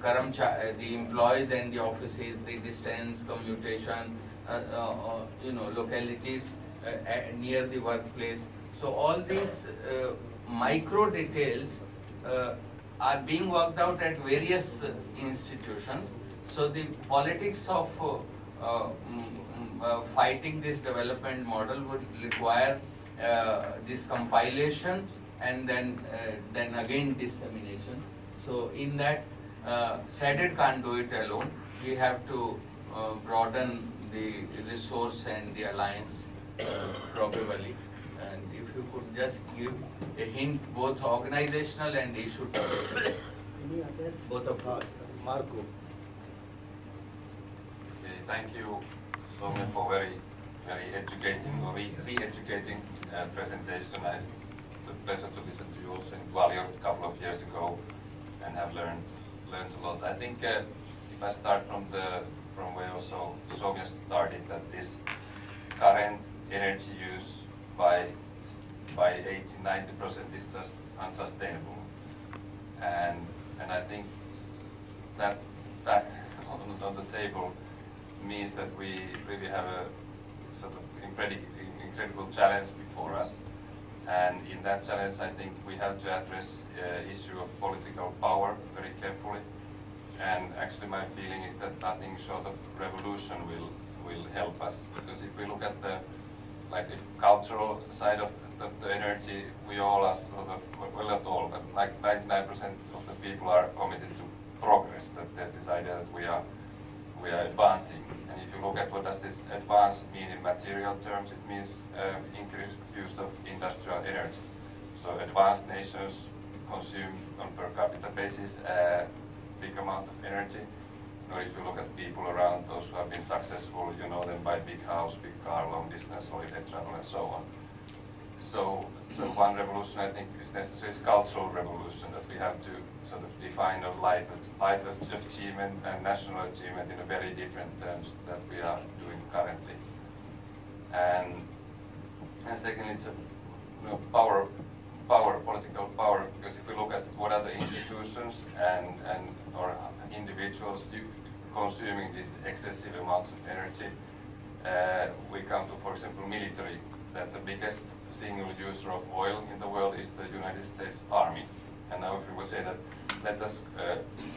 the employees and the offices, the distance, commutation, localities near the workplace. So all these micro details are being worked out at various institutions. So the politics of fighting this development model would require this compilation and then again dissemination. So in that, SADET can't do it alone. We have to broaden the resource and the alliance probably. And if you could just give a hint, both organizational and issue topic. Any other? Both of you. Marco. Okay, thank you so much for very educating or re-educating presentation. I had the pleasure to listen to you also in Gwalior a couple of years ago and have learned a lot. I think if I start from where also Soumya started, that this current energy use by 80-90% is just unsustainable, and I think that fact on the table means that we really have a sort of incredible challenge before us. And in that challenge, I think we have to address issue of political power very carefully. And actually, my feeling is that nothing short of revolution will help us, because if we look at the cultural side of the energy, we all are sort of, well, not all, but like 99% of the people are committed to progress. That there's this idea that we are advancing. And if you look at what does this advance mean in material terms, it means increased use of industrial energy. So advanced nations consume on per capita basis a big amount of energy. Or if you look at people around, those who have been successful, you know them by big house, big car, long distance, holiday travel, and so on. So one revolution, I think, is necessary, is cultural revolution, that we have to sort of define our life achievement and national achievement in a very different terms that we are doing currently. And secondly, it's political power, because if we look at what are the institutions and or individuals consuming these excessive amounts of energy, we come to, for example, military, that the biggest single user of oil in the world is the United States Army. And now if we would say that let us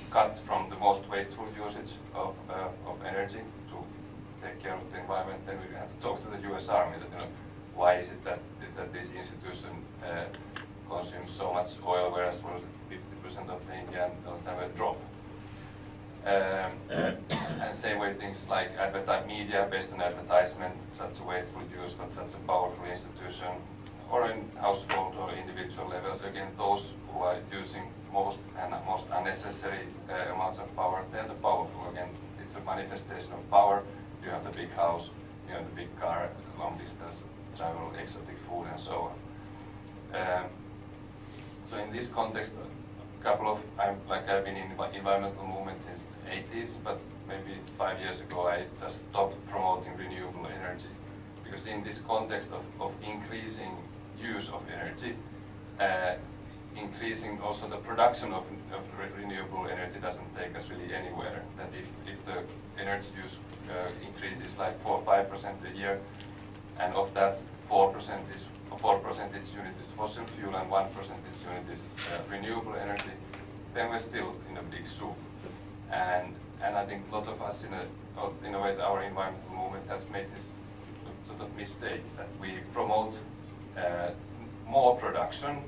cut from the most wasteful usage of energy to take care of the environment, then we have to talk to the US Army that, why is it that this institution consumes so much oil, whereas 50% of the Indian don't have a drop. And same way things like media based on advertisement, such a wasteful use but such a powerful institution, or in household or individual levels, again those who are using most unnecessary amounts of power, they're the powerful. Again, it's a manifestation of power. You have the big house, you have the big car, long distance travel, exotic food, and so on. So in this context, I've been in environmental movement since 80s, but maybe 5 years ago I just stopped promoting renewable energy, because in this context of increasing use of energy, increasing also the production of renewable energy doesn't take us really anywhere. That if the energy use increases like 4 or 5% a year, and of that 4 percentage unit is fossil fuel and 1 percentage unit is renewable energy, then we're still in a big soup. And I think a lot of us in a way, our environmental movement has made this sort of mistake that we promote more production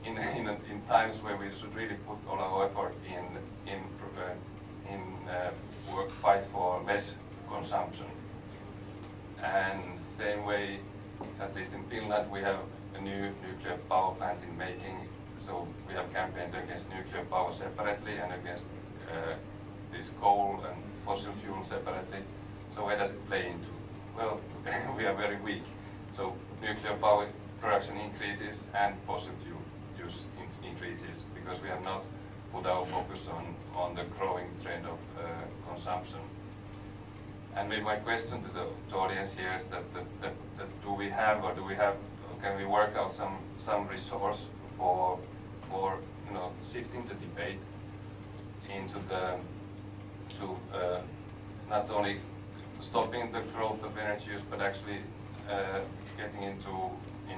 in times where we should really put all our effort in fight for less consumption. And same way, at least in Finland, we have a new nuclear power plant in making. So we have campaigned against nuclear power separately and against this coal and fossil fuel separately. So where does it play into? Well, we are very weak. So nuclear power production increases and fossil fuel use increases, because we have not put our focus on the growing trend of consumption. And maybe my question to the audience here is that can we work out some resource for shifting the debate into not only stopping the growth of energy use, but actually getting into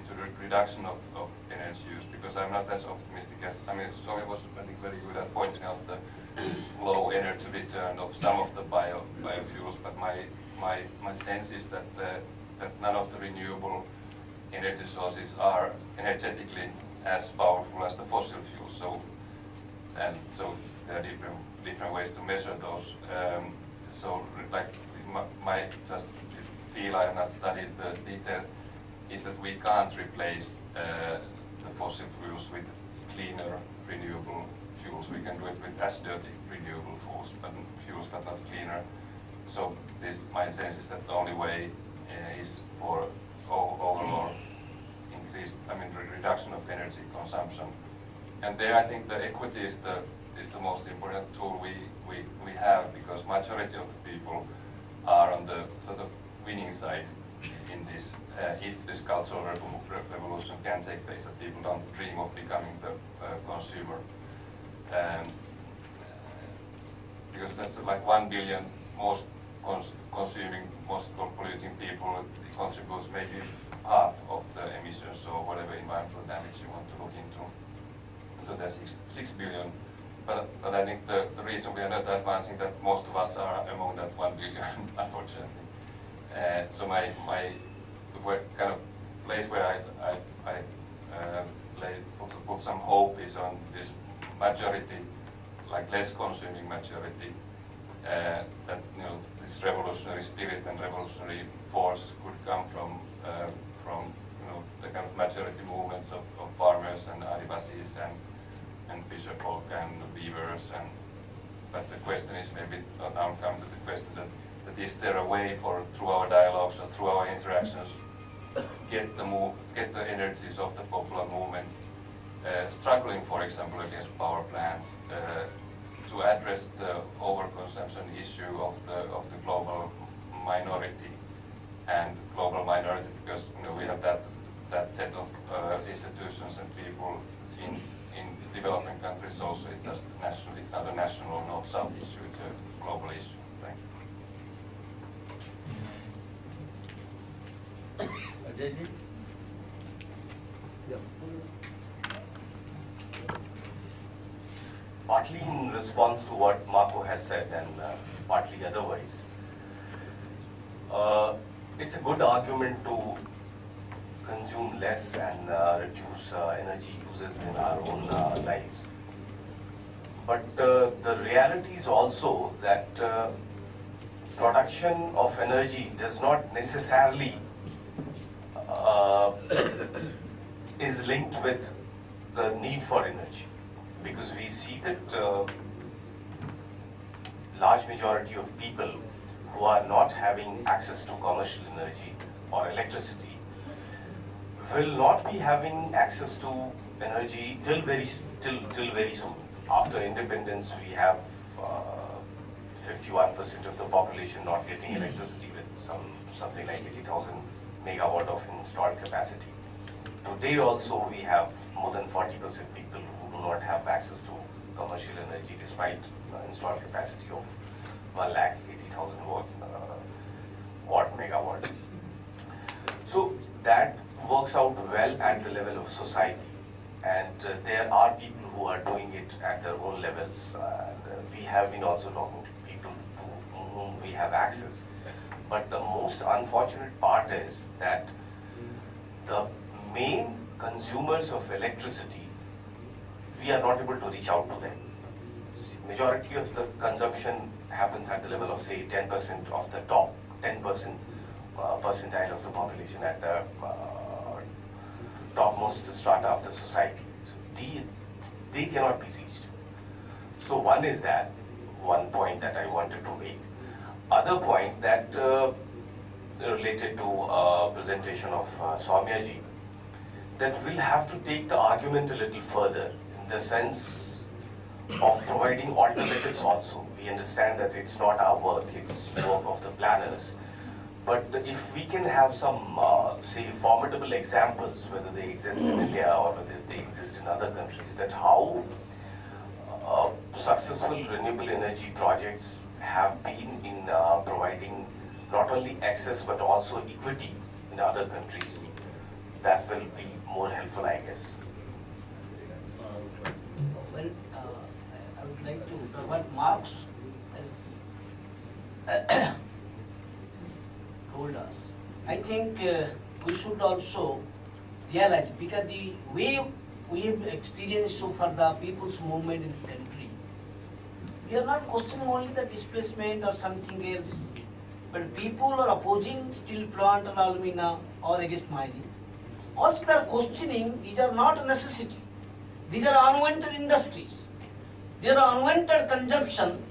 the reduction of energy use, because I'm not as optimistic as, I mean, Suomi was, I think, very good at pointing out the low energy return of some of the biofuels, but my sense is that none of the renewable energy sources are energetically as powerful as the fossil fuels. So there are different ways to measure those. So like my just feel, I have not studied the details, is that we can't replace the fossil fuels with cleaner renewable fuels. We can do it with as dirty renewable fuels, but not cleaner. So my sense is that the only way is for overall increased, reduction of energy consumption. And there I think the equity is the most important tool we have, because majority of the people are on the sort of winning side in this. If this cultural revolution can take place, that people don't dream of becoming the consumer. Because that's like 1 billion most consuming, most polluting people contributes maybe half of the emissions or whatever environmental damage you want to look into. So there's 6 billion. But I think the reason we are not advancing that most of us are among that 1 billion, unfortunately. So my kind of place where I put some hope is on this majority, like less consuming majority, that this revolutionary spirit and revolutionary force could come from the kind of majority movements of farmers and Adivasis and fisherfolk and weavers. But the question is, maybe now come to the question that is there a way for, through our dialogues or through our interactions, get the energies of the popular movements struggling, for example, against power plants, to address the overconsumption issue of the global minority, because we have that set of institutions and people in developing countries also. It's just national. It's not a national or north-south issue. It's a global issue. Thank you. Partly in response to what Marco has said and partly otherwise, it's a good argument to consume less and reduce energy uses in our own lives. But the reality is also that production of energy does not necessarily is linked with the need for energy, because we see that large majority of people who are not having access to commercial energy or electricity will not be having access to energy till very soon. After independence, we have 51% of the population not getting electricity with something like 80,000 megawatt of installed capacity. Today also we have more than 40% people who do not have access to commercial energy despite installed capacity of 1,80,000 watt megawatt. So that works out well at the level of society, and there are people who are doing it at their own levels. We have been also talking to people to whom we have access. But the most unfortunate part is that the main consumers of electricity, we are not able to reach out to them. Majority of the consumption happens at the level of, say, 10% of the top 10% percentile of the population at the topmost strata of the society. So they cannot be reached. So one is that, one point that I wanted to make. Other point that related to presentation of Soumyaji, that we'll have to take the argument a little further in the sense of providing alternatives also. We understand that it's not our work, it's work of the planners. But if we can have some, say, formidable examples, whether they exist in India or whether they exist in other countries, that how successful renewable energy projects have been in providing not only access but also equity in other countries. That will be more helpful, I guess. Well, I would like to, what Marx has told us, I think we should also realize, because the way we have experienced so far the people's movement in this country, we are not questioning only the displacement or something else, but people are opposing steel plant or alumina or against mining. Also they are questioning, these are not a necessity. These are unwanted industries. They are unwanted consumption,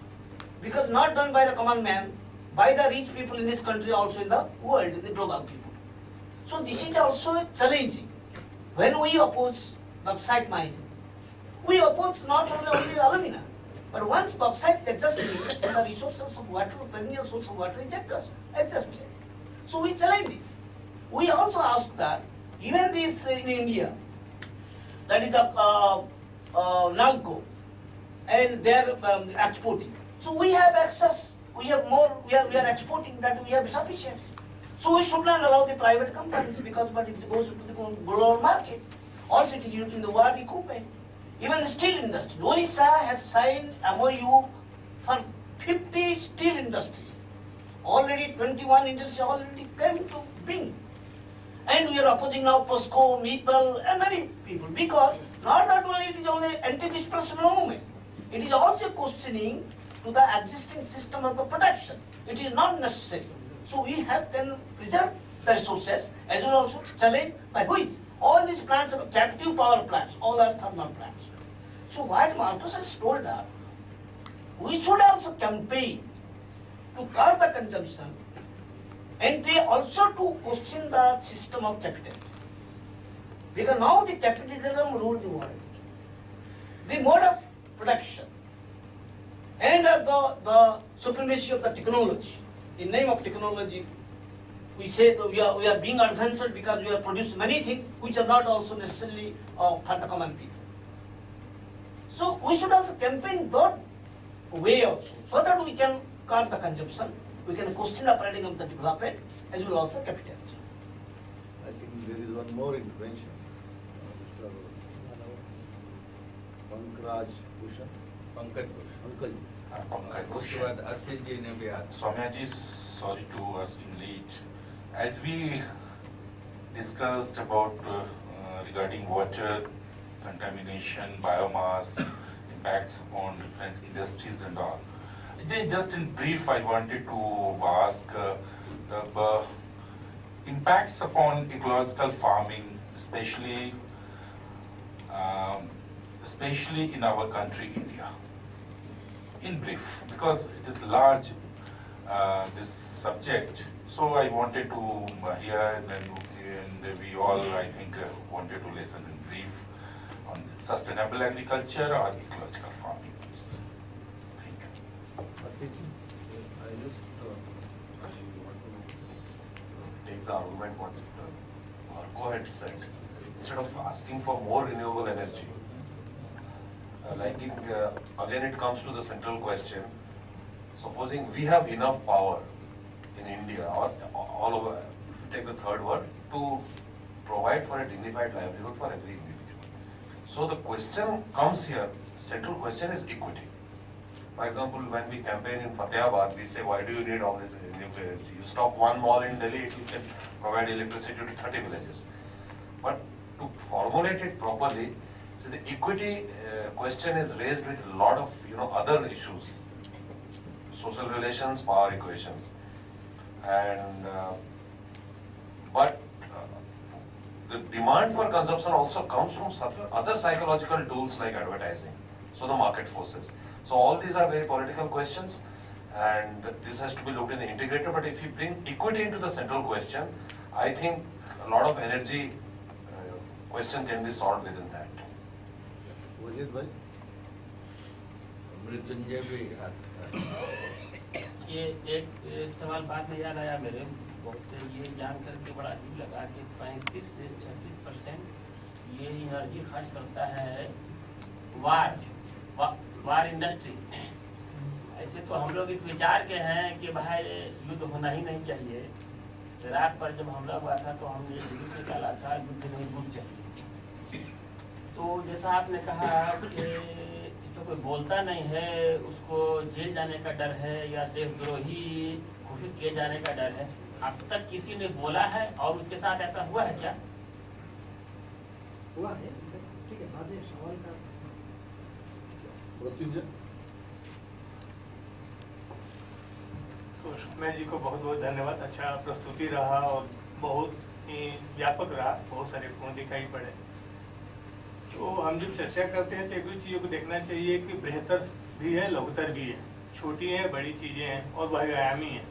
because not done by the common man, by the rich people in this country, also in the world, in the global people. So this is also challenging. When we oppose bauxite mining, we oppose not only alumina, but once bauxite is exhausted, the resources of water, perennial source of water is exhausted. So we challenge this. We also ask that even this in India, that is the NALCO, and they are exporting. So we have access, we have more, we are exporting, that we have sufficient. So we should not allow the private companies, because but it goes to the global market. Also it is used in the war equipment. Even the steel industry. Odisha has signed MOU for 50 steel industries. Already 21 industries already came to being. And we are opposing now POSCO, Mittal, and many people, because not that only it is only anti-displacement movement, it is also questioning to the existing system of the production. It is not necessary. So we have can preserve the resources as well also challenge by which all these plants are captive power plants, all are thermal plants. So what Marcus has told us, we should also campaign to curb the consumption, and they also to question the system of capitalism. Because now the capitalism rules the world. The mode of production and the supremacy of the technology. In name of technology, we say that we are being advanced because we have produced many things which are not also necessarily for the common people. So we should also campaign that way also, so that we can curb the consumption, we can question the paradigm of the development as well as the capitalism. I think there is one more intervention. Mr. Pankaj Bhushan. Pankaj Ghosh. Pankaj. उसके बाद आशीष जी ने भी हाथ। Soumya ji, sorry to us in late. As we discussed about regarding water contamination, biomass, impacts on different industries and all. Just in brief, I wanted to ask the impacts upon ecological farming, especially in our country, India. In brief, because it is large, this subject. So I wanted to hear, and we all, I think, wanted to listen in brief on sustainable agriculture or ecological farming. Please. Thank you. Ashish ji. I just want to take the argument what Go ahead, sir. Instead of asking for more renewable energy, again it comes to the central question. Supposing we have enough power in India or all over, if you take the third world, to provide for a dignified livelihood for every individual. So the question comes here, central question is equity. For example, when we campaign in Fatehabad, we say, why do you need all this nuclear energy? You stop one mall in Delhi, it can provide electricity to 30 villages. But to formulate it properly, so the equity question is raised with a lot of other issues, social relations, power equations, and but the demand for consumption also comes from other psychological tools like advertising, so the market forces. So all these are very political questions, and this has to be looked in integrated. But if you bring equity into the central question, I think a lot of energy question can be solved within that. Wajid bhai. Mrityunjay भी हाथ। ये एक सवाल बाद में याद आया मेरे, बहुत ये जान करके बड़ा अजीब लगा कि 35 से 36% ये एनर्जी खर्च करता है वार इंडस्ट्री, ऐसे तो हम लोग इस विचार के हैं कि भाई युद्ध होना ही नहीं चाहिए। इराक पर जब हमला हुआ था तो हमने ये भी निकाला था, युद्ध नहीं बुद्ध चाहिए। तो जैसा आपने कहा कि इसमें कोई बोलता नहीं है, उसको जेल जाने का डर है या देशद्रोही घोषित किए जाने का डर है। अब तक किसी ने बोला है और उसके साथ ऐसा हुआ है क्या? हुआ है, ठीक है, बाद में सवाल का मृत्युंजय। तो सुषमा जी को बहुत बहुत धन्यवाद। अच्छा प्रस्तुति रहा और बहुत ही व्यापक रहा, बहुत सारे गुण दिखाई पड़े। तो हम जब चर्चा करते हैं तो एक दो चीज़ों को देखना चाहिए कि बेहतर भी है, लघुतर भी है, छोटी हैं, बड़ी चीज़ें हैं और बहुआयामी हैं।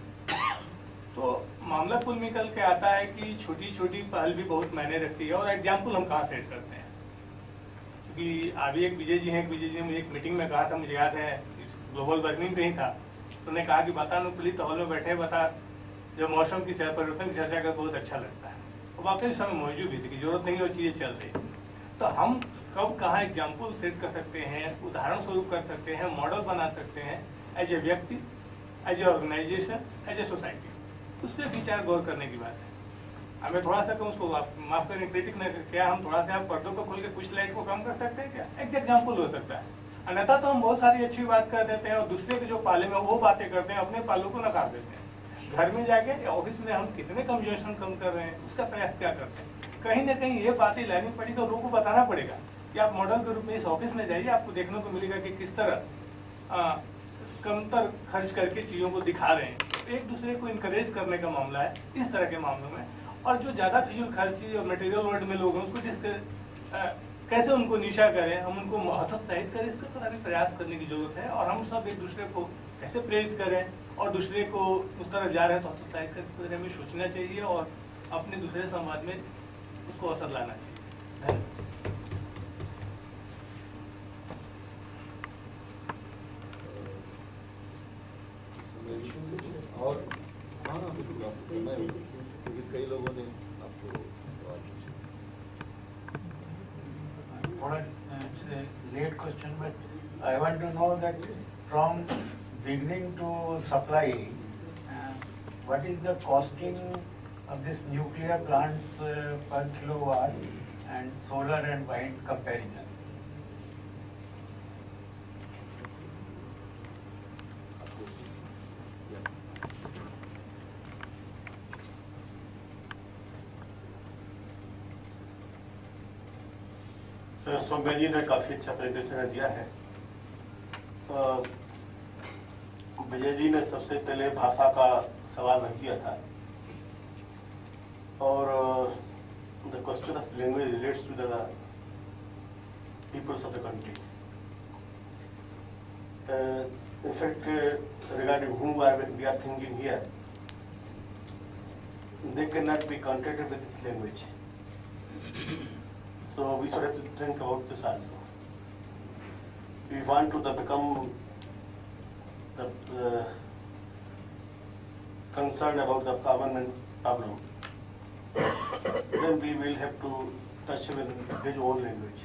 तो मामला कुल निकल के आता है कि छोटी छोटी पहल भी बहुत मायने रखती है। और एग्जाम्पल हम कहाँ सेट करते हैं, क्योंकि अभी एक विजय जी हैं, विजय जी ने मुझे एक मीटिंग में कहा था, मुझे याद है ग्लोबल वार्मिंग पे ही था, तो उन्होंने कहा कि वातानुकूलित हॉल में बैठे बता जब मौसम की परिवर्तन की चर्चा कर बहुत अच्छा लगता है। और वाकई समय मौजूद भी थी कि जरूरत नहीं और चीज़ें चल रही। तो हम कब कहाँ एग्जाम्पल सेट कर सकते हैं, उदाहरण स्वरूप कर सकते हैं, मॉडल बना सकते हैं एज ए व्यक्ति, as a organisation, as a society, उस पर विचार गौर करने की बात है। हमें थोड़ा सा कम उसको आप माफ करें क्रिटिक न क्या हम थोड़ा सा पर्दों को खोल के कुछ लाइट को कम कर सकते हैं क्या? एक एग्जाम्पल हो सकता है। अन्यथा तो हम बहुत सारी अच्छी बात कर देते हैं और दूसरे के जो पाले में वो बातें करते हैं, अपने पालों को नकार देते हैं। घर में जाके ऑफिस में हम कितने कंजम्पशन कम कर रहे हैं उसका प्रयास क्या करते हैं। कहीं ना कहीं ये बातें लानी पड़ी तो लोगों को बताना पड़ेगा कि आप मॉडल के रूप में इस ऑफिस में जाइए, आपको देखने को मिलेगा कि किस तरह कमतर खर्च करके चीज़ों को दिखा रहे हैं। तो एक दूसरे को इनकरेज करने का मामला है इस तरह के मामलों में। और जो ज़्यादा फिजूल खर्ची और मटेरियल वर्ल्ड में लोग हैं उसको कैसे उनको निशा करें, हम उनको हतोत्साहित करें, इसका थोड़ा भी प्रयास करने की जरूरत है। और हम सब एक दूसरे को कैसे प्रेरित करें और दूसरे को उस तरफ जा रहे हैं तो हतोत्साहित करें, इसके बारे में सोचना चाहिए और अपने दूसरे संवाद में उसको असर लाना चाहिए। धन्यवाद। और हाँ हाँ बिल्कुल आपको करना है, क्योंकि कई लोगों ने आपको सवाल पूछे। थोड़ा late question, but I want to know that from beginning to supply, what is the costing of this nuclear plants per kilowatt and solar and wind comparison? Saumya जी ने काफ़ी अच्छा प्रेजेंटेशन दिया है। विजय जी ने सबसे पहले भाषा का सवाल रख दिया था और the question of language relates to the peoples of the country. In fact, regarding whom we are thinking here, they cannot be contacted with this language. So we should have to think about this also. We want to become the concerned about the common man problem. Then we will have to touch him in his own language.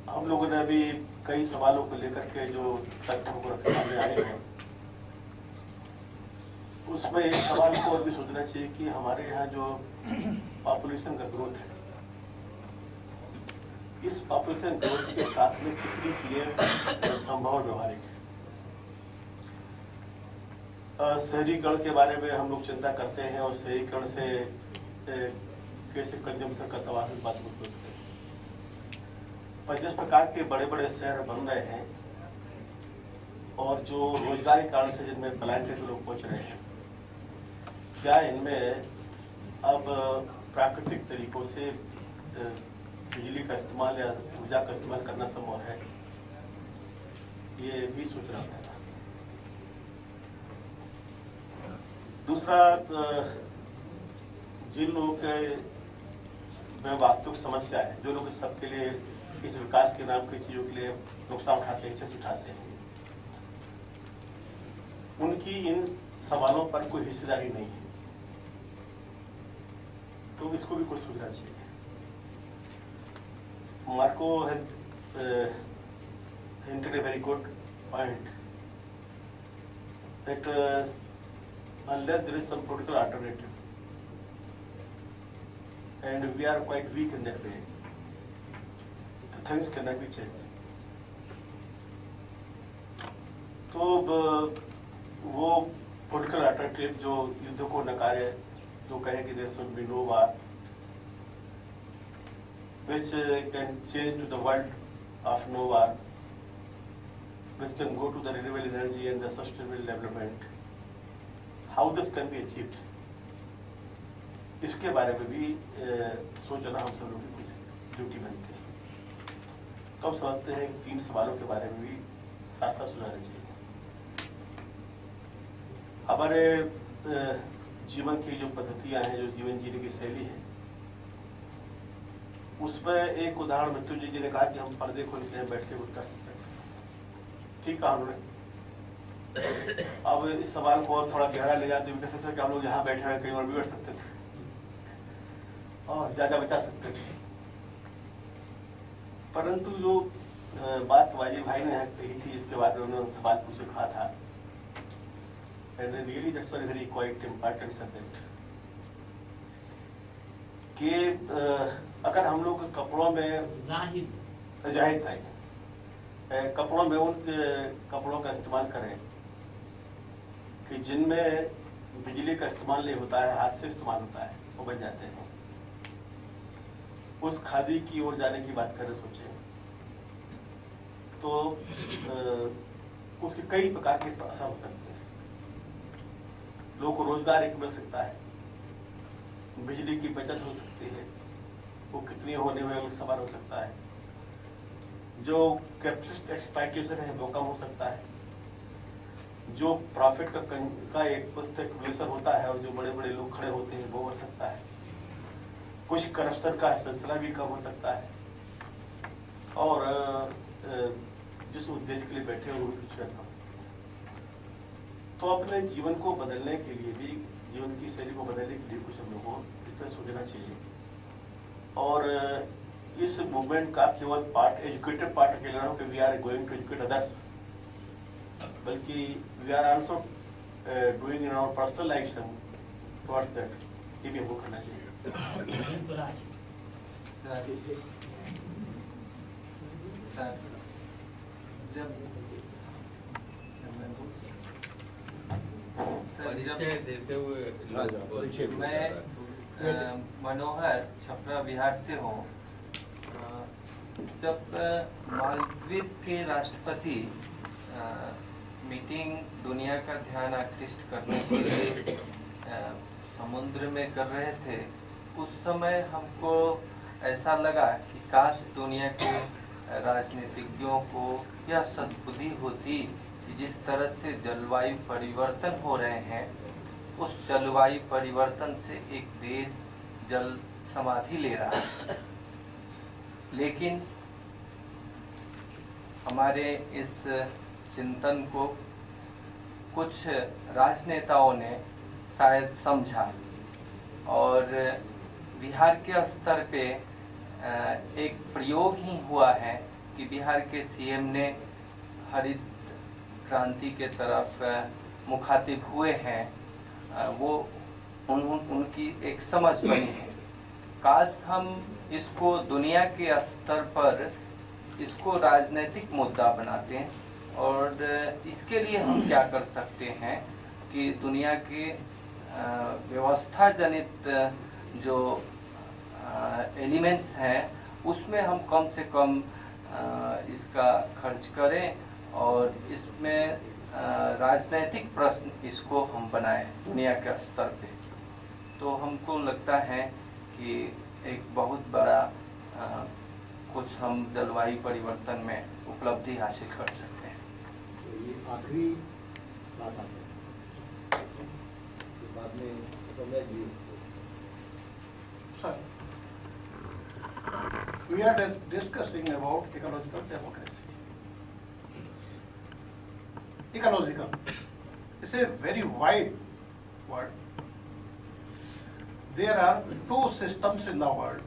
हम लोगों ने अभी कई सवालों को लेकर के जो तथ्यों को सामने आए हैं, उसमें एक सवाल को और भी सोचना चाहिए कि हमारे यहाँ जो पॉपुलेशन का ग्रोथ है, इस पॉपुलेशन ग्रोथ के साथ में कितनी चीजें संभव और व्यवहारिक है। शहरीकरण के बारे में हम लोग चिंता करते हैं और शहरीकरण से कैसे कंजम्पशन का सवाल इस बात को सोचते हैं। पर जिस प्रकार के बड़े बड़े शहर बन रहे हैं और जो रोजगार के कारण से जिनमें पलायन के लोग पहुंच रहे हैं, क्या इनमें अब प्राकृतिक तरीकों से बिजली का इस्तेमाल या ऊर्जा का इस्तेमाल करना संभव है, ये भी सोचना पड़ेगा। दूसरा, जिन लोगों के में वास्तविक समस्या है, जो लोग इस सबके लिए इस विकास के नाम की चीजों के लिए नुकसान उठाते हैं, क्षति उठाते हैं, उनकी इन सवालों पर कोई हिस्सेदारी नहीं है। तो इसको भी कुछ सोचना चाहिए। Marco has hinted a very good point that unless there is some political alternative, and we are quite weak in that way, the things cannot be changed. तो वो political alternative जो युद्ध को नकारे, जो कहे कि there should be no war, which can change to the world of no war, which can go to the renewable energy and the sustainable development. How this can be achieved? इसके बारे में भी सोचना हम सब लोगों की कुछ ड्यूटी बनती है। तो हम समझते हैं कि 3 सवालों के बारे में भी साथ साथ सुधारना चाहिए। हमारे जीवन की जो पद्धतियां हैं, जो जीवन जीने की शैली है, उसमें एक उदाहरण मृत्युंजय जी ने कहा कि हम पर्दे खोल के बैठ के उठ कर सकते हैं। ठीक कहा उन्होंने। अब इस सवाल को और थोड़ा गहरा ले जाते कह सकते हैं कि हम लोग यहाँ बैठे हुए कहीं और भी बैठ सकते थे और ज्यादा बचा सकते थे, परंतु जो बात वाजिब भाई ने कही थी, इसके बाद उन्होंने सवाल पूछे कहा था, and really that's very quite important subject, कि अगर हम लोग कपड़ों में जाहिद भाई कपड़ों में उन कपड़ों का इस्तेमाल करें कि जिनमें बिजली का इस्तेमाल नहीं होता है, हाथ से इस्तेमाल होता है, वो बन जाते हैं, उस खादी की ओर जाने की बात करें सोचें तो उसके कई प्रकार के असर हो सकते हैं। लोगों को रोजगार एक मिल सकता है, बिजली की बचत हो सकती है, वो कितनी होने हुए सवाल हो सकता है, जो कैपिटलिस्ट एक्सप्लॉयटेशन है वो कम हो सकता है, जो प्रॉफिट का एक एक्यूमुलेशन होता है और जो बड़े बड़े लोग खड़े होते हैं वो बढ़ सकता है, कुछ करप्शन का सिलसिला भी कम हो सकता है, और जिस उद्देश्य के लिए बैठे हैं वो भी कुछ करना हो सकता है। तो अपने जीवन को बदलने के लिए भी, जीवन की शैली को बदलने के लिए कुछ हम लोगों को इस पर सोचना चाहिए। और इस मूवमेंट का केवल पार्ट एजुकेटेड पार्ट अकेला ना हो कि we are going to educate others, बल्कि we are also doing in our personal life towards that, ये भी हमको करना चाहिए। परिचय देते हुए मैं मनोहर छपरा बिहार से हूँ। जब मालदीव के राष्ट्रपति मीटिंग दुनिया का ध्यान आकृष्ट करने के लिए समुद्र में कर रहे थे, उस समय हमको ऐसा लगा कि काश दुनिया के राजनीतिज्ञों को यह सद्बुद्धि होती कि जिस तरह से जलवायु परिवर्तन हो रहे हैं, उस जलवायु परिवर्तन से एक देश जल समाधि ले रहा है। लेकिन हमारे इस चिंतन को कुछ राजनेताओं ने शायद समझा और बिहार के स्तर पे एक प्रयोग ही हुआ है कि बिहार के सीएम ने हरित क्रांति के तरफ मुखातिब हुए हैं, वो उनकी एक समझ बनी है। काश हम इसको दुनिया के स्तर पर इसको राजनीतिक मुद्दा बनाते हैं, और इसके लिए हम क्या कर सकते हैं कि दुनिया के व्यवस्था जनित जो एलिमेंट्स हैं उसमें हम कम से कम इसका खर्च करें और इसमें राजनैतिक प्रश्न इसको हम बनाएं दुनिया के स्तर पे। तो हमको लगता है कि एक बहुत बड़ा कुछ हम जलवायु परिवर्तन में उपलब्धि हासिल कर सकते हैं। तो ये आखिरी बात आपने बाद में समय जी Sir, we are discussing about ecological democracy. Ecological is a very wide word. There are two systems in the world.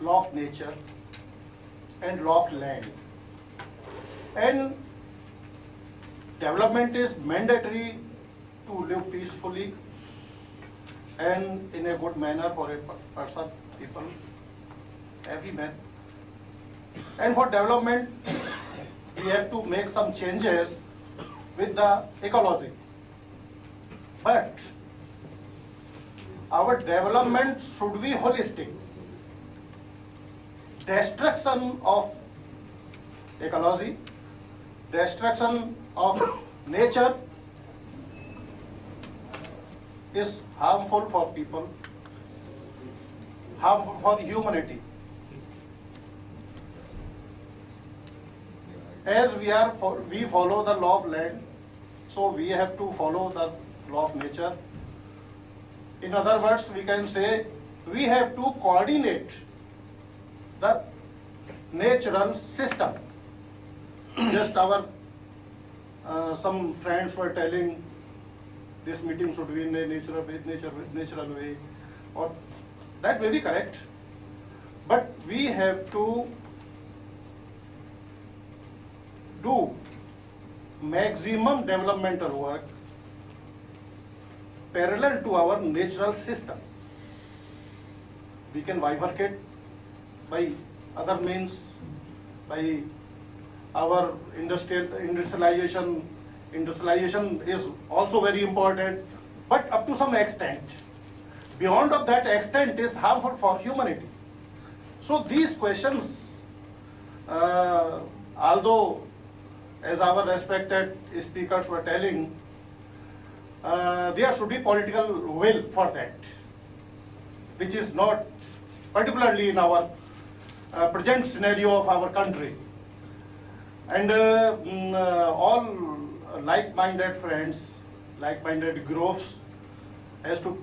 law of nature and law of land. And development is mandatory to live peacefully and in a good manner for a person, people, every man. And for development, we have to make some changes with the ecology. But our development should be holistic. Destruction of ecology, destruction of nature is harmful for people, harmful for humanity. As we follow the law of land, so we have to follow the law of nature. In other words, we can say we have to coordinate the natural system. Just our some friends were telling this meeting should be in a natural way, or that may be correct, but we have to do maximum developmental work parallel to our natural system. We can bifurcate by other means, by our industrialization. Industrialization is also very important, but up to some extent. Beyond of that extent is harmful for humanity. So these questions, although as our respected speakers were telling, there should be political will for that, which is not particularly in our present scenario of our country. And all like-minded friends, like-minded groups has to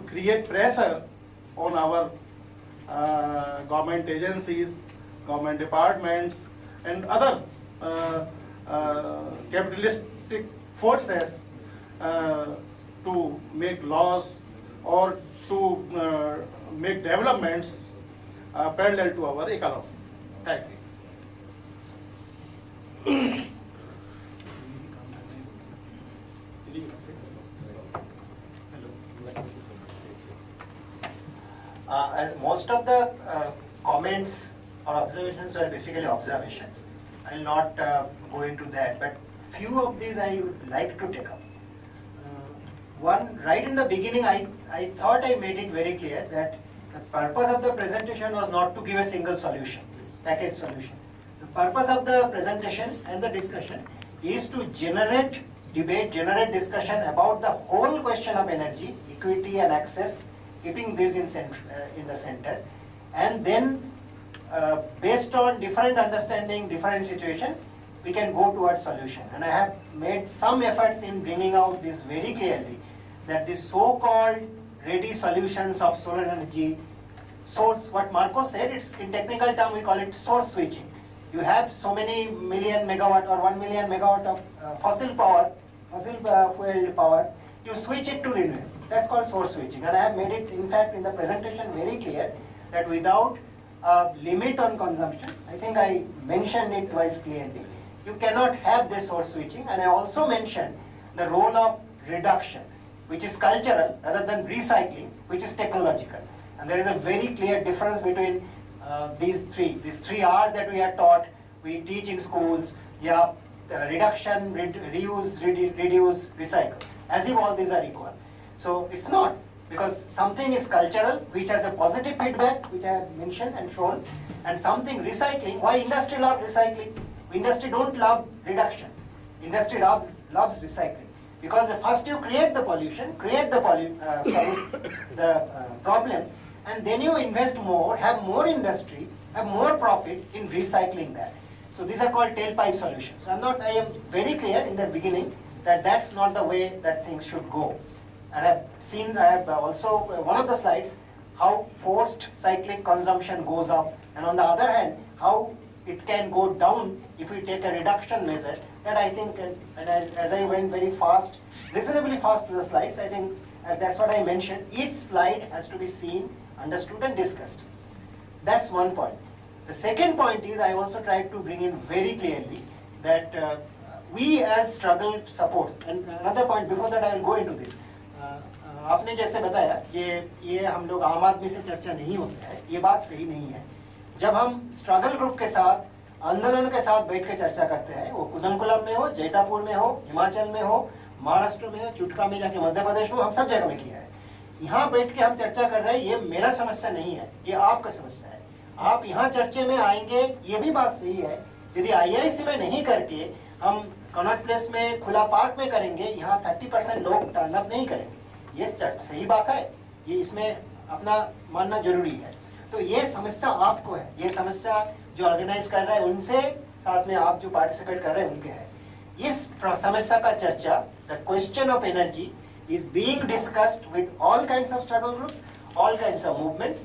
create pressure on our government agencies, government departments, and other capitalistic forces to make laws or to make developments parallel to our ecology. Thank you. As most of the comments or observations are basically observations, I will not go into that, but few of these I would like to take up. One, right in the beginning, I thought I made it very clear that the purpose of the presentation was not to give a single solution, package solution. The purpose of the presentation and the discussion is to generate debate, generate discussion about the whole question of energy, equity and access, keeping this in the center, and then based on different understanding, different situation, we can go towards solution. And I have made some efforts in bringing out this very clearly, that the so-called ready solutions of solar energy source, what Marco said, it's in technical term we call it source switching. You have so many million megawatt or 1 million megawatt of fossil fuel power, you switch it to renewable. That's called source switching. And I have made it, in fact, in the presentation very clear that without a limit on consumption, I think I mentioned it twice clearly, you cannot have this source switching. And I also mentioned the role of reduction, which is cultural rather than recycling, which is technological. And there is a very clear difference between these three R's that we are taught, we teach in schools, reduction, reuse, reduce, recycle, as if all these are equal. So it's not, because something is cultural, which has a positive feedback, which I have mentioned and shown, and something recycling. Why industry loves recycling? Industry don't love reduction. Industry loves recycling. Because first you create the pollution, create the problem, and then you invest more, have more industry, have more profit in recycling that. So these are called tailpipe solutions. I am very clear in the beginning that that's not the way that things should go. And I have also, one of the slides, how forced cyclic consumption goes up, and on the other hand, how it can go down if we take a reduction measure. That I think, and as I went very fast, reasonably fast to the slides, I think that's what I mentioned. Each slide has to be seen, understood and discussed. That's one point. The second point is I also tried to bring in very clearly that we as struggle supports, and another point before that I will go into this. आपने जैसे बताया कि ये हम लोग आम आदमी से चर्चा नहीं होता है, ये बात सही नहीं है. जब हम स्ट्रगल ग्रुप के साथ, आंदोलन के साथ बैठ के चर्चा करते हैं, वो कुदमकुलम में हो, जैतापुर में हो, हिमाचल में हो, महाराष्ट्र में हो, चुटका में जाके मध्य प्रदेश में, हम सब जगह में किया है. यहाँ बैठ के हम चर्चा कर रहे हैं, ये मेरा समस्या नहीं है, ये आपका समस्या है. आप यहाँ चर्चे में आएंगे, ये भी बात सही है. यदि IIC में नहीं करके हम कनॉट प्लेस में खुला पार्क में करेंगे, यहाँ 30% लोग टर्न अप नहीं करेंगे. ये सही बात है, ये इसमें अपना मानना जरूरी है. तो ये समस्या आपको है, ये समस्या जो ऑर्गेनाइज कर रहा है उनसे, साथ में आप जो पार्टिसिपेट कर रहे हैं उनके है. इस समस्या का चर्चा, the question of energy is being discussed with all kinds of struggle groups, all kinds of movements,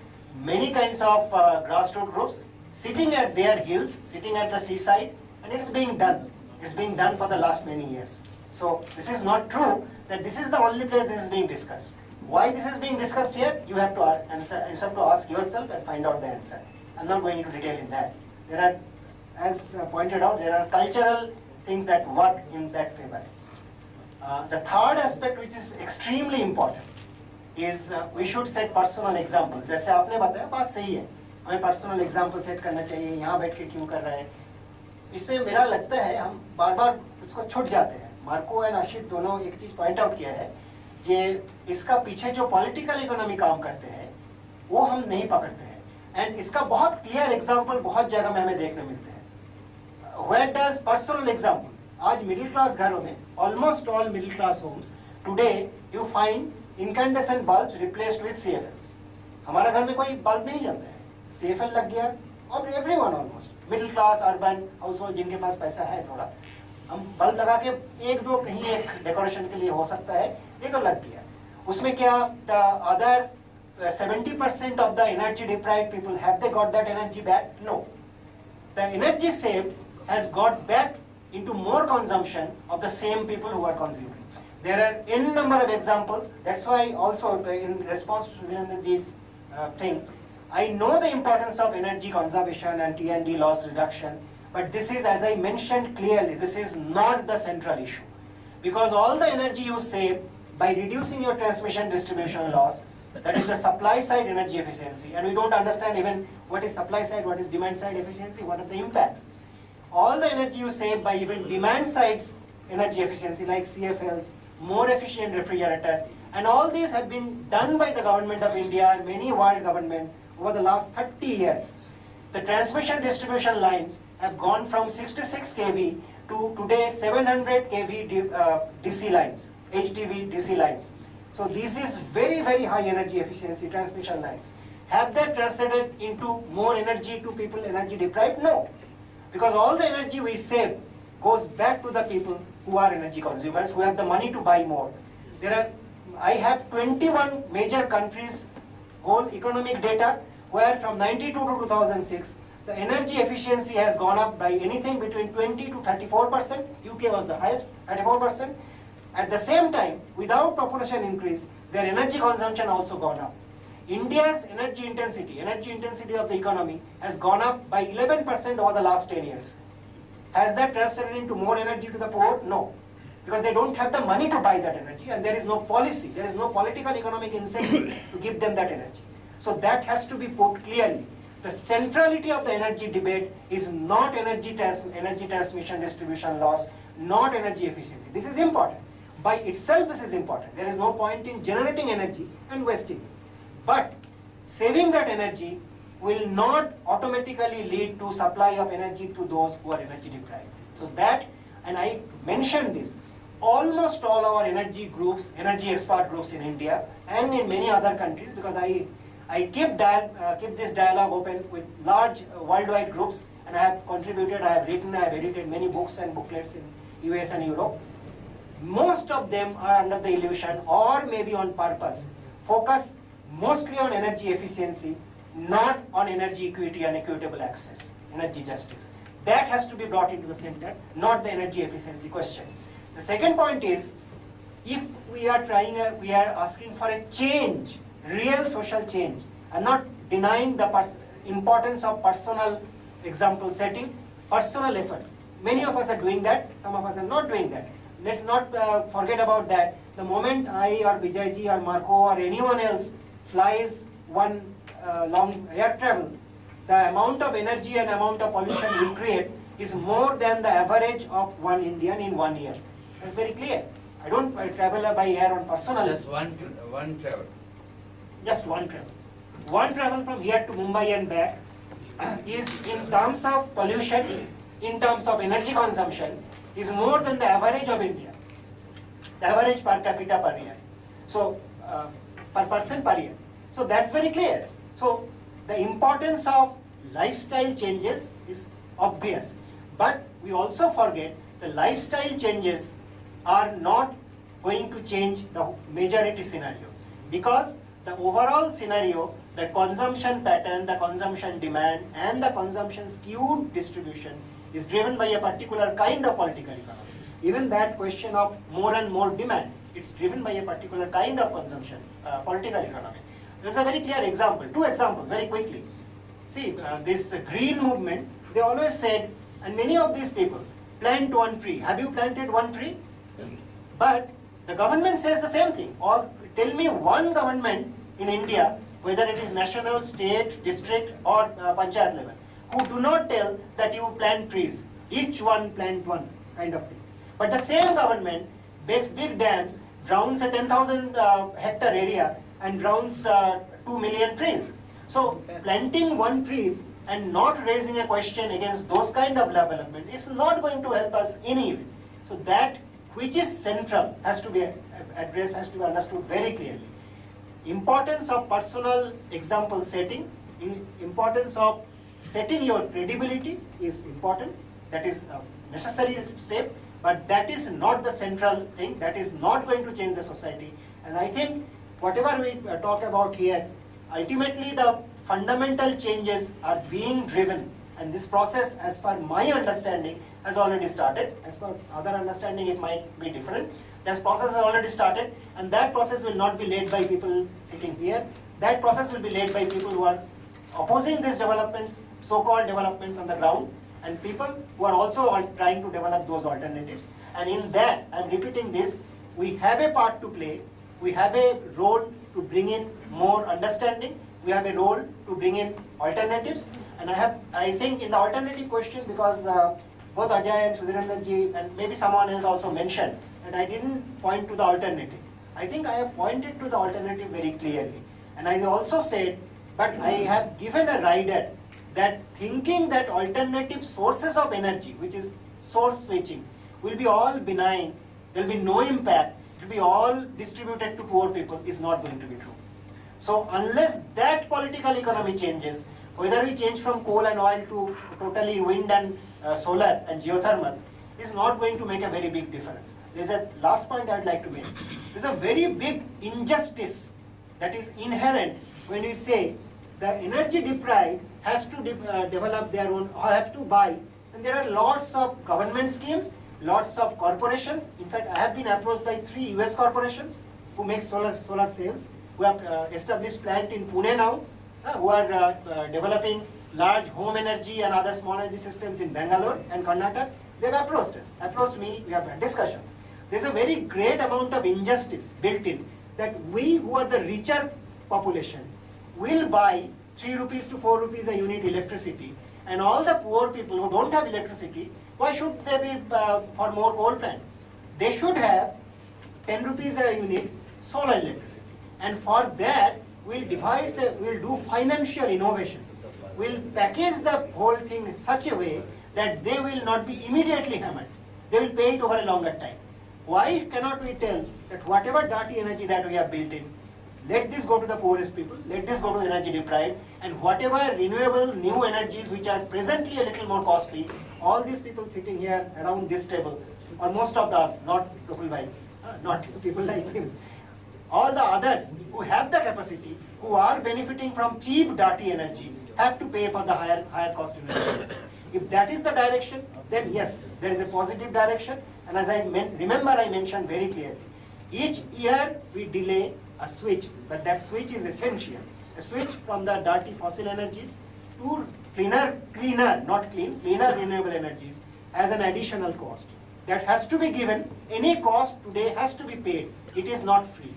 many kinds of grassroots groups, sitting at their hills, sitting at the seaside, and it's being done. It's being done for the last many years. So this is not true that this is the only place this is being discussed. Why this is being discussed here? You have to answer, you have to ask yourself and find out the answer. I'm not going into detail in that. There are, as pointed out, there are cultural things that work in that favor. The third aspect which is extremely important is we should set personal examples. जैसे आपने बताया, बात सही है, हमें personal example set करना चाहिए. यहाँ बैठ के क्यों कर रहे हैं? इसमें मेरा लगता है हम बार बार उसको छूट जाते हैं. मार्को एंड आशित दोनों एक चीज पॉइंट आउट किया है कि इसका पीछे जो पॉलिटिकल इकोनॉमी काम करते हैं वो हम नहीं पकड़ते हैं. एंड इसका बहुत क्लियर एग्जाम्पल बहुत जगह में हमें देखने मिलते हैं. वेयर डज पर्सनल एग्जाम्पल, आज मिडिल क्लास घरों में, almost all middle class homes today you find incandescent bulb replaced with CFLs. हमारा घर में कोई बल्ब नहीं जलता है, CFL लग गया. और everyone almost middle class urban house hold जिनके पास पैसा है थोड़ा, हम बल्ब लगा के एक दो कहीं एक डेकोरेशन के लिए हो सकता है, ये तो लग गया. उसमें क्या the other 70% of the energy deprived people, have they got that energy back? No. The energy saved has got back into more consumption of the same people who are consuming. There are n number of examples. That's why also in response to Surendraji's thing, I know the importance of energy conservation and T&D loss reduction, but this is, as I mentioned clearly, this is not the central issue. Because all the energy you save by reducing your transmission distribution loss, that is the supply side energy efficiency, and we don't understand even what is supply side, what is demand side efficiency, what are the impacts. All the energy you save by even demand side's energy efficiency like CFLs, more efficient refrigerator, and all these have been done by the government of India and many world governments over the last 30 years. The transmission distribution lines have gone from 66 kV to today 700 kV DC lines, HDV DC lines. So this is very, very high energy efficiency transmission lines. Have that translated into more energy to people energy deprived? No. Because all the energy we save goes back to the people who are energy consumers, who have the money to buy more. I have 21 major countries whole economic data where from 92 to 2006, the energy efficiency has gone up by anything between 20 to 34%. UK was the highest, 34%. At the same time, without population increase, their energy consumption also gone up. India's energy intensity of the economy has gone up by 11% over the last 10 years. Has that translated into more energy to the poor? No. Because they don't have the money to buy that energy and there is no policy, there is no political economic incentive to give them that energy. So that has to be put clearly. The centrality of the energy debate is not energy transmission distribution loss, not energy efficiency. This is important. By itself this is important. There is no point in generating energy and wasting it. But saving that energy will not automatically lead to supply of energy to those who are energy deprived. So that, and I mentioned this, almost all our energy groups, energy expert groups in India and in many other countries, because I keep this dialogue open with large worldwide groups, and I have contributed, I have written, I have edited many books and booklets in US and Europe. Most of them are under the illusion, or maybe on purpose, focus mostly on energy efficiency, not on energy equity and equitable access, energy justice. That has to be brought into the center, not the energy efficiency question. The second point is, if we are asking for a change, real social change. I'm not denying the importance of personal example setting, personal efforts. Many of us are doing that, some of us are not doing that. Let's not forget about that. The moment I or Vijayji or Marco or anyone else flies one long air travel, the amount of energy and amount of pollution we create is more than the average of one Indian in 1 year. That's very clear. I don't travel by air on personal. Just one travel. Just one travel. One travel from here to Mumbai and back is, in terms of pollution, in terms of energy consumption, is more than the average of India. The average per capita per year. So, per person per year. So that's very clear. So the importance of lifestyle changes is obvious. But we also forget the lifestyle changes are not going to change the majority scenario. Because the overall scenario, the consumption pattern, the consumption demand, and the consumption skewed distribution is driven by a particular kind of political economy. Even that question of more and more demand, it's driven by a particular kind of consumption, political economy. There's a very clear example, 2 examples very quickly. See, this green movement, they always said, and many of these people, plant 1 tree. Have you planted 1 tree? But the government says the same thing. Or tell me one government in India, whether it is national, state, district, or panchayat level, who do not tell that you plant trees. Each one plant 1 kind of thing. But the same government makes big dams, drowns a 10,000 hectare area, and drowns 2 million trees. So planting 1 trees and not raising a question against those kind of development is not going to help us anyway. So that which is central has to be addressed, has to be understood very clearly. Importance of personal example setting, importance of setting your credibility is important. That is a necessary step, but that is not the central thing. That is not going to change the society. And I think whatever we talk about here, ultimately the fundamental changes are being driven, and this process, as per my understanding, has already started. As per other understanding, it might be different. That process has already started, and that process will not be led by people sitting here. That process will be led by people who are opposing these developments, so-called developments on the ground, and people who are also trying to develop those alternatives. And in that, I'm repeating this, we have a part to play. We have a role to bring in more understanding. We have a role to bring in alternatives. And I think in the alternative question, because both Ajay and Sudhirandanji and maybe someone else also mentioned that I didn't point to the alternative. I think I have pointed to the alternative very clearly. And I also said, but I have given a rider that thinking that alternative sources of energy, which is source switching, will be all benign, there will be no impact, it will be all distributed to poor people, is not going to be true. So unless that political economy changes, whether we change from coal and oil to totally wind and solar and geothermal, is not going to make a very big difference. There's a last point I'd like to make. There's a very big injustice that is inherent when we say the energy deprived has to develop their own, or have to buy. And there are lots of government schemes, lots of corporations. In fact, I have been approached by 3 US corporations who make solar cells, who have established plant in Pune now, who are developing large home energy and other small energy systems in Bangalore and Karnataka. They've approached me, we have had discussions. There's a very great amount of injustice built in that we who are the richer population will buy 3 rupees to 4 rupees a unit electricity, and all the poor people who don't have electricity, why should they be for more coal plant? They should have 10 rupees a unit solar electricity. And for that, we'll do financial innovation. We'll package the whole thing in such a way that they will not be immediately hammered. They will pay it over a longer time. Why cannot we tell that whatever dirty energy that we have built in, let this go to the poorest people, let this go to energy deprived, and whatever renewable new energies which are presently a little more costly, all these people sitting here around this table, or most of us, not people like him, all the others who have the capacity, who are benefiting from cheap dirty energy, have to pay for the higher cost energy. If that is the direction, then yes, there is a positive direction. And as I remember, I mentioned very clearly, each year we delay a switch, but that switch is essential. A switch from the dirty fossil energies to cleaner, not clean, cleaner renewable energies as an additional cost. That has to be given, any cost today has to be paid, it is not free.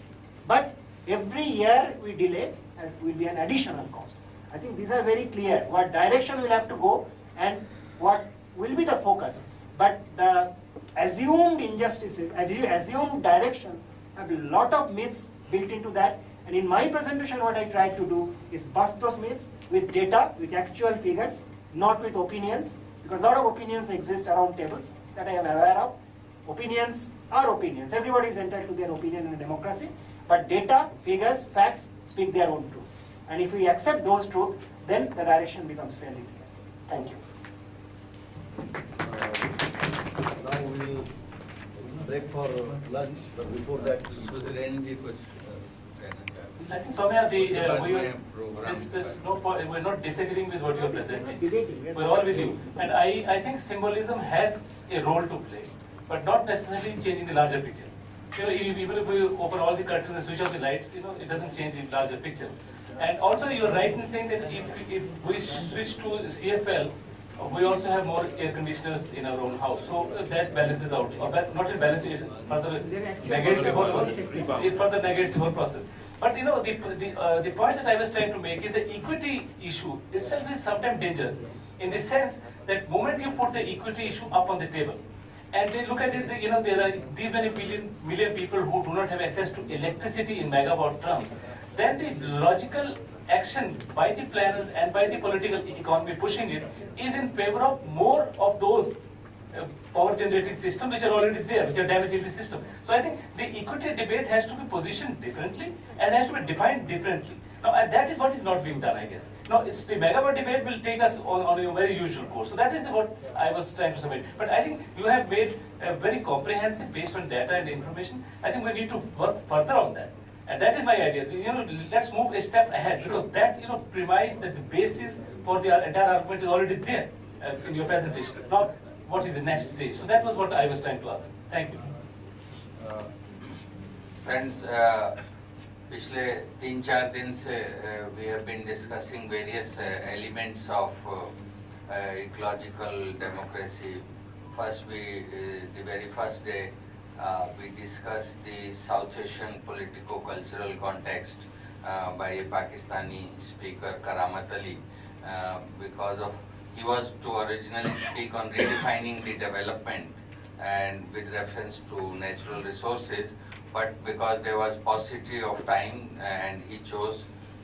But every year we delay, will be an additional cost. I think these are very clear, what direction will have to go and what will be the focus. But the assumed injustices, assumed directions have a lot of myths built into that. And in my presentation, what I tried to do is bust those myths with data, with actual figures, not with opinions, because a lot of opinions exist around tables that I am aware of. Opinions are opinions. Everybody is entitled to their opinion in a democracy. But data, figures, facts speak their own truth. And if we accept those truths, then the direction becomes fairly clear. Thank you. Now we will break for lunch, but before that, I think Soumya, program we're not disagreeing with what you're presenting. Debating. We're all with you. And I think symbolism has a role to play, but not necessarily changing the larger picture. You know, even if we open all the curtains and switch off the lights, you know, it doesn't change the larger picture. And also you're right in saying that if we switch to CFL, we also have more air conditioners in our own house. So that balances out, or not in balance, it further negates the whole process. It further negates the whole process. But you know, the point that I was trying to make is the equity issue itself is sometimes dangerous, in the sense that moment you put the equity issue up on the table, and they look at it, you know, there are these many million people who do not have access to electricity in megawatt terms, then the logical action by the planners and by the political economy pushing it is in favor of more of those power generating systems which are already there, which are damaging the system. So I think the equity debate has to be positioned differently and has to be defined differently. Now that is what is not being done, I guess. Now it's the megawatt debate will take us on a very usual course. So that is what I was trying to submit. But I think you have made a very comprehensive based on data and information. I think we need to work further on that. And that is my idea. You know, let's move a step ahead, because that, you know, premise that the basis for the entire argument is already there in your presentation. Now, what is the next stage? So that was what I was trying to argue. Thank you. Friends, पिछले 3-4 दिन से we have been discussing various elements of ecological democracy. First, the very first day, we discussed the South Asian politico-cultural context by a Pakistani speaker, Karamat Ali, because of he was to originally speak on redefining the development and with reference to natural resources, but because there was paucity of time and he chose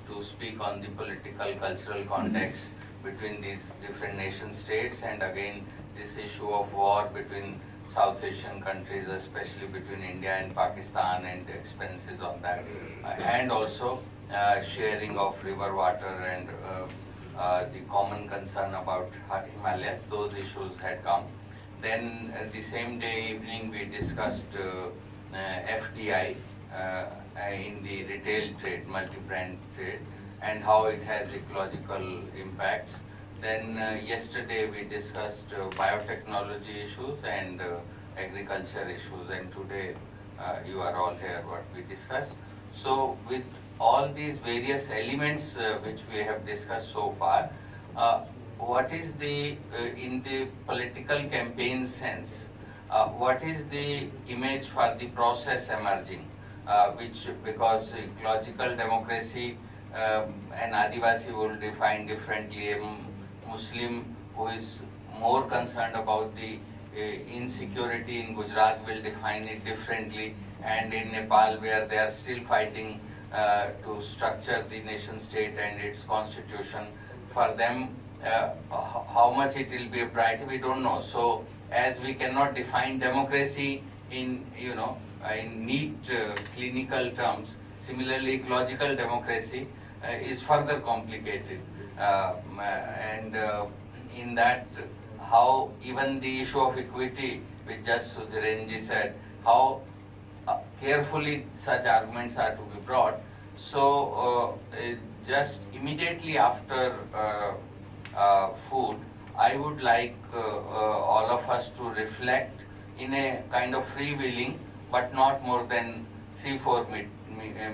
to speak on the political cultural context between these different nation states, and again this issue of war between South Asian countries, especially between India and Pakistan, and expenses on that, and also sharing of river water and the common concern about Himalayas. Those issues had come. Then the same day evening we discussed FDI in the retail trade, multi-brand trade, and how it has ecological impacts. Then yesterday we discussed biotechnology issues and agriculture issues, and today you are all here what we discussed. So with all these various elements which we have discussed so far, what is the, in the political campaign sense, what is the image for the process emerging, which, because ecological democracy, an Adivasi will define differently, a Muslim who is more concerned about the insecurity in Gujarat will define it differently, and in Nepal, where they are still fighting to structure the nation state and its constitution, for them how much it will be a priority, we don't know. So as we cannot define democracy in, you know, in neat clinical terms, similarly ecological democracy is further complicated, and in that, how even the issue of equity, which just Sudhirenji said, how carefully such arguments are to be brought. So just immediately after food, I would like all of us to reflect in a kind of freewheeling, but not more than 3-4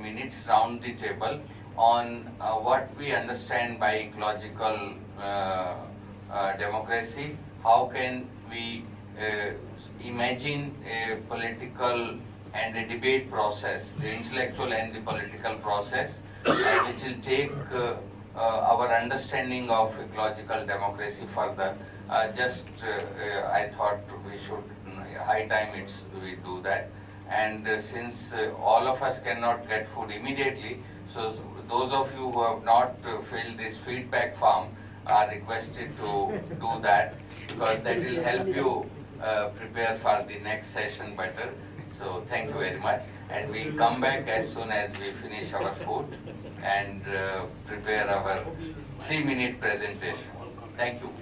minutes round the table on what we understand by ecological democracy, how can we imagine a political and a debate process, the intellectual and the political process, which will take our understanding of ecological democracy further. I thought we should, high time we do that. And since all of us cannot get food immediately, so those of you who have not filled this feedback form are requested to do that, because that will help you prepare for the next session better. So thank you very much, and we come back as soon as we finish our food and prepare our 3-minute presentation. Thank you.